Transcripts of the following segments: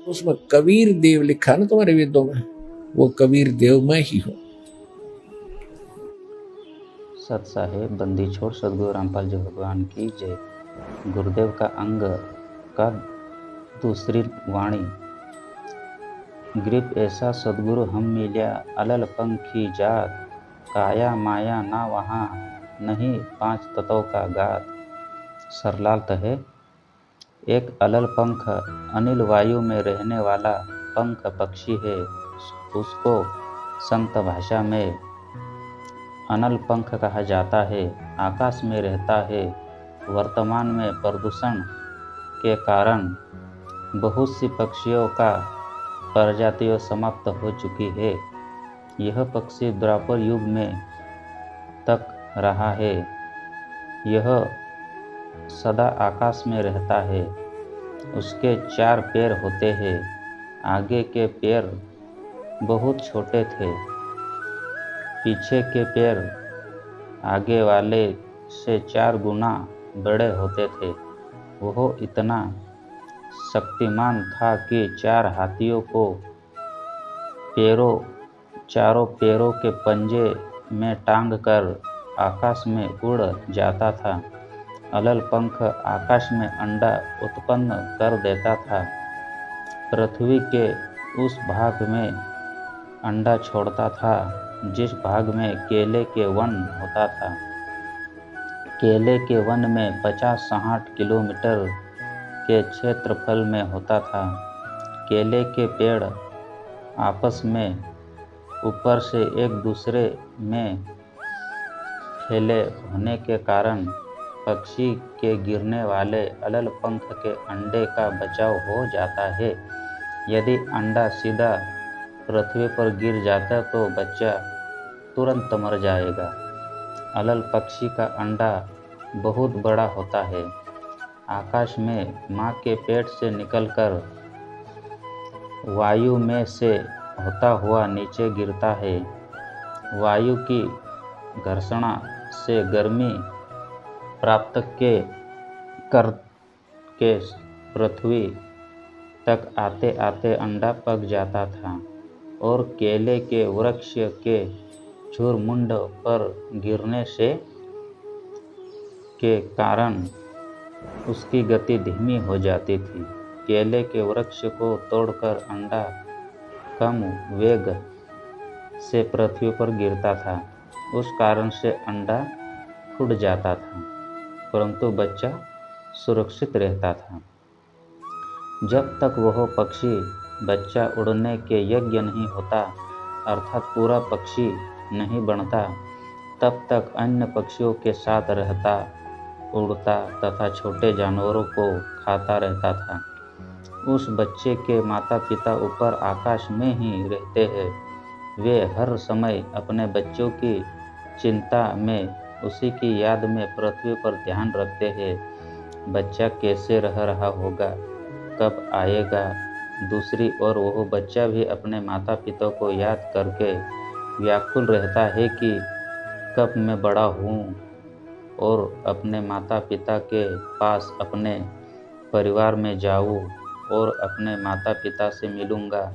उसमें कबीर देव लिखा ना तुम्हारे वेदों में, वो कबीर देव मैं ही हूं। सत साहेब बंदी छोड़ सदगुरु रामपाल जी भगवान की जय। गुरुदेव का अंग का दूसरी वाणी। ग्रीप ऐसा सदगुरु हम मिल्या अलल पंखी जात, काया माया ना वहाँ नहीं पांच तत्वों का गात। सरलार्थ है, एक अलल पंख अनिल वायु में रहने वाला पंख पक्षी है। उसको संत भाषा में अनल पंख कहा जाता है। आकाश में रहता है। वर्तमान में प्रदूषण के कारण बहुत सी पक्षियों का प्रजातियां समाप्त हो चुकी है। यह पक्षी द्वापर युग में तक रहा है। यह सदा आकाश में रहता है। उसके 4 पैर होते हैं। आगे के पैर बहुत छोटे थे। पीछे के पैर आगे वाले से 4 गुना बड़े होते थे। वह इतना शक्तिमान था कि 4 हाथियों को चारों पैरों के पंजे में टांग कर आकाश में उड़ जाता था। अलल पंख आकाश में अंडा उत्पन्न कर देता था। पृथ्वी के उस भाग में अंडा छोड़ता था जिस भाग में केले के वन होता था। केले के वन में 50-60 किलोमीटर के क्षेत्रफल में होता था। केले के पेड़ आपस में ऊपर से एक दूसरे में फैले होने के कारण पक्षी के गिरने वाले अलल पंख के अंडे का बचाव हो जाता है। यदि अंडा सीधा पृथ्वी पर गिर जाता तो बच्चा तुरंत मर जाएगा। अलल पक्षी का अंडा बहुत बड़ा होता है। आकाश में माँ के पेट से निकलकर वायु में से होता हुआ नीचे गिरता है। वायु की घर्षणा से गर्मी प्राप्त करके पृथ्वी तक आते आते अंडा पक जाता था और केले के वृक्ष के झुरमुंड पर गिरने से के कारण उसकी गति धीमी हो जाती थी। केले के वृक्ष को तोड़कर अंडा कम वेग से पृथ्वी पर गिरता था। उस कारण से अंडा फूट जाता था, परंतु बच्चा सुरक्षित रहता था। जब तक वह पक्षी बच्चा उड़ने के योग्य नहीं होता, अर्थात पूरा पक्षी नहीं बनता, तब तक अन्य पक्षियों के साथ रहता, उड़ता तथा छोटे जानवरों को खाता रहता था। उस बच्चे के माता पिता ऊपर आकाश में ही रहते हैं। वे हर समय अपने बच्चों की चिंता में, उसी की याद में पृथ्वी पर ध्यान रखते हैं। बच्चा कैसे रह रहा होगा, कब आएगा। दूसरी ओर वह बच्चा भी अपने माता पिता को याद करके व्याकुल रहता है कि कब मैं बड़ा हूँ और अपने माता पिता के पास अपने परिवार में जाऊँ और अपने माता पिता से मिलूँगा।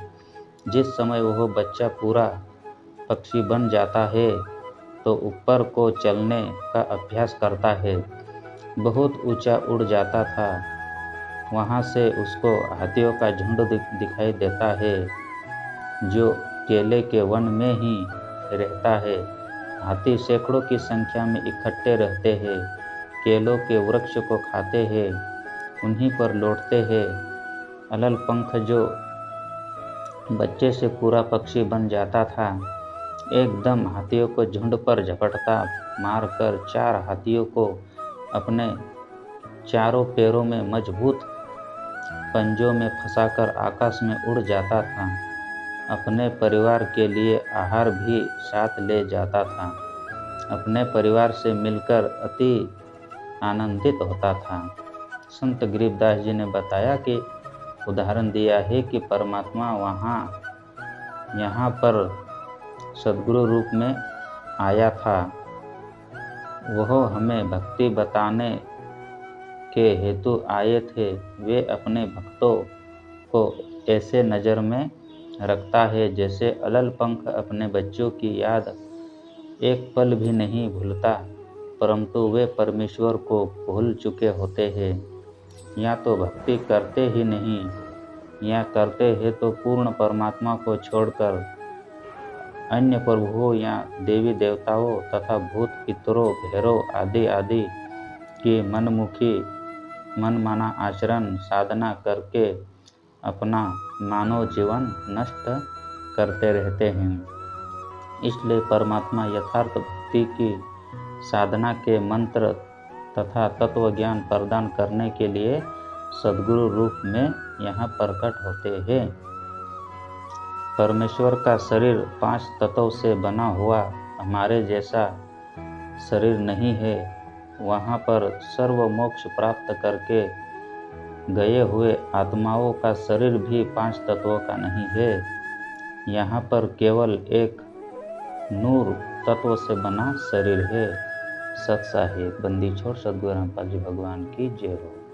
जिस समय वह बच्चा पूरा पक्षी बन जाता है तो ऊपर को चलने का अभ्यास करता है। बहुत ऊंचा उड़ जाता था। वहाँ से उसको हाथियों का झुंड दिखाई देता है जो केले के वन में ही रहता है। हाथी सैकड़ों की संख्या में इकट्ठे रहते हैं, केलों के वृक्ष को खाते हैं, उन्हीं पर लौटते हैं। अलल पंख जो बच्चे से पूरा पक्षी बन जाता था, एकदम हाथियों को झुंड पर झपटता मारकर 4 हाथियों को अपने चारों पैरों में मजबूत पंजों में फंसाकर आकाश में उड़ जाता था। अपने परिवार के लिए आहार भी साथ ले जाता था। अपने परिवार से मिलकर अति आनंदित होता था। संत गरीबदास जी ने बताया कि उदाहरण दिया है कि परमात्मा यहाँ पर सद्गुरु रूप में आया था। वह हमें भक्ति बताने के हेतु आए थे। वे अपने भक्तों को ऐसे नज़र में रखता है जैसे अलल पंख अपने बच्चों की याद एक पल भी नहीं भूलता, परंतु वे परमेश्वर को भूल चुके होते हैं, या तो भक्ति करते ही नहीं, या करते हैं तो पूर्ण परमात्मा को छोड़कर अन्य प्रभुओं या देवी देवताओं तथा भूत पितरों भैरव आदि आदि की मनमुखी मनमाना आचरण साधना करके अपना मानव जीवन नष्ट करते रहते हैं। इसलिए परमात्मा यथार्थ भक्ति की साधना के मंत्र तथा तत्व ज्ञान प्रदान करने के लिए सद्गुरु रूप में यहाँ प्रकट होते हैं। परमेश्वर का शरीर 5 तत्वों से बना हुआ हमारे जैसा शरीर नहीं है। वहाँ पर सर्व मोक्ष प्राप्त करके गए हुए आत्माओं का शरीर भी 5 तत्वों का नहीं है। यहाँ पर केवल एक नूर तत्व से बना शरीर है। सत साहिब बंदी छोड़ सद्गुरु रामपाल जी भगवान की जय हो।